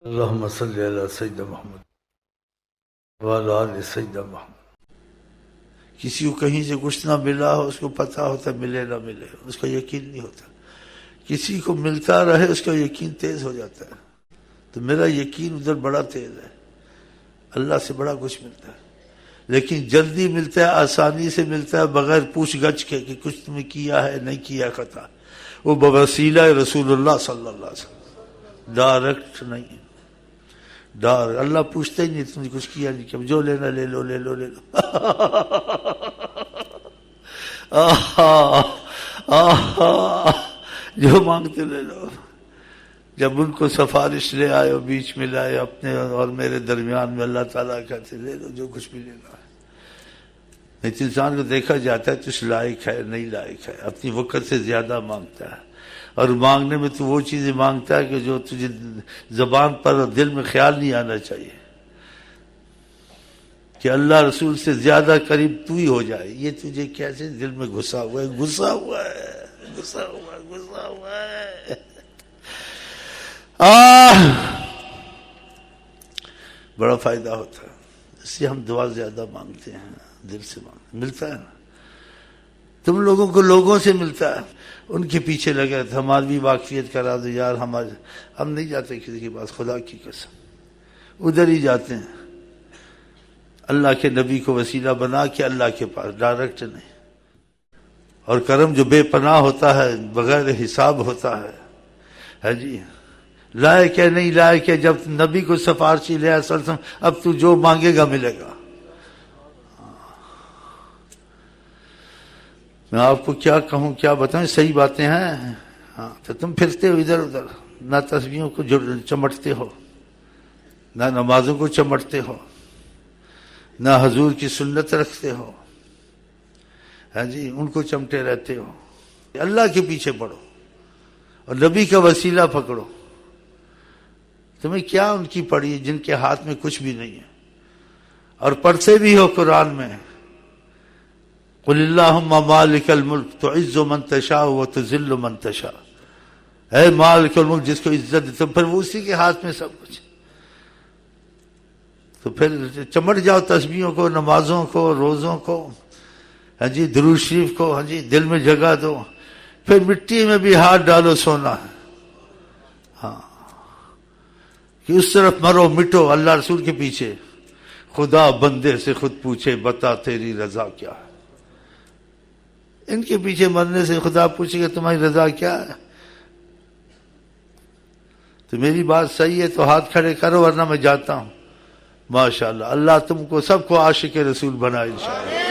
اللہم صلی علی سیدنا محمد وعلی آل سیدنا محمد۔ کسی کو کہیں سے کچھ نہ ملا ہو، اس کو پتہ ہوتا ملے نہ ملے، اس کا یقین نہیں ہوتا۔ کسی کو ملتا رہے اس کا یقین تیز ہو جاتا ہے۔ تو میرا یقین ادھر بڑا تیز ہے، اللہ سے بڑا کچھ ملتا ہے، لیکن جلدی ملتا ہے، آسانی سے ملتا ہے، بغیر پوچھ گچھ کے کہ کچھ تم نے کیا ہے نہیں کیا خطا۔ وہ بوسیلہ رسول اللہ صلی اللہ علیہ وسلم، ڈائریکٹ نہیں، اللہ پوچھتا ہی نہیں تم نے کچھ کیا نہیں کیا، جو لینا لے لو لے لو لے لو۔ جو مانگتے لے لو۔ جب ان کو سفارش لے آئے اور بیچ میں لائے اپنے اور میرے درمیان میں، اللہ تعالیٰ کہتے لے لو جو کچھ بھی لینا ہے۔ نہیں تو انسان کو دیکھا جاتا ہے تو اس لائق ہے نہیں لائق ہے، اپنی وقت سے زیادہ مانگتا ہے، اور مانگنے میں تو وہ چیزیں مانگتا ہے کہ جو تجھے زبان پر اور دل میں خیال نہیں آنا چاہیے کہ اللہ رسول سے زیادہ قریب تو ہی ہو جائے۔ یہ تجھے کیسے دل میں گھسا ہوا ہے، گھسا ہوا ہے، گھسا ہوا ہے، گھسا ہوا ہے۔ بڑا فائدہ ہوتا ہے، اس سے ہم دعا زیادہ مانگتے ہیں، دل سے مانگتے، ملتا ہے نا۔ تم لوگوں کو لوگوں سے ملتا ہے، ان کے پیچھے لگے رہتے، ہماری بھی واقفیت کرا دو یار، ہم نہیں جاتے کسی کے پاس، خدا کی قسم ادھر ہی جاتے ہیں، اللہ کے نبی کو وسیلہ بنا کے اللہ کے پاس، ڈائریکٹ نہیں۔ اور کرم جو بے پناہ ہوتا ہے، بغیر حساب ہوتا ہے جی، لائق ہے نہیں لائق ہے، جب نبی کو سفارشی لے صلی اللہ علیہ وسلم، اب تو جو مانگے گا ملے گا۔ میں آپ کو کیا کہوں کیا بتائیں، صحیح باتیں ہیں۔ ہاں تو تم پھرتے ہو ادھر ادھر، نہ تسبیحوں کو چمٹتے ہو، نہ نمازوں کو چمٹتے ہو، نہ حضور کی سنت رکھتے ہو، ہاں جی ان کو چمٹے رہتے ہو۔ اللہ کے پیچھے پڑو اور نبی کا وسیلہ پکڑو۔ تمہیں کیا ان کی پڑی جن کے ہاتھ میں کچھ بھی نہیں ہے، اور پڑھتے بھی ہو قرآن میں، قل اللہم مالک الملک تعز من تشاء وتذل من تشاء، اے مالک الملک جس کو عزت دیتا، پھر وہ اسی کے ہاتھ میں سب کچھ۔ تو پھر چمٹ جاؤ تسبیحوں کو، نمازوں کو، روزوں کو، ہاں جی درود شریف کو، ہاں جی دل میں جگہ دو، پھر مٹی میں بھی ہاتھ ڈالو سونا ہے، ہاں کہ اس طرف مرو مٹو اللہ رسول کے پیچھے۔ خدا بندے سے خود پوچھے بتا تیری رضا کیا ہے، ان کے پیچھے مرنے سے خدا پوچھے گا تمہاری رضا کیا ہے۔ تو میری بات صحیح ہے تو ہاتھ کھڑے کرو، ورنہ میں جاتا ہوں۔ ماشاءاللہ اللہ تم کو سب کو عاشق رسول بنائے انشاءاللہ۔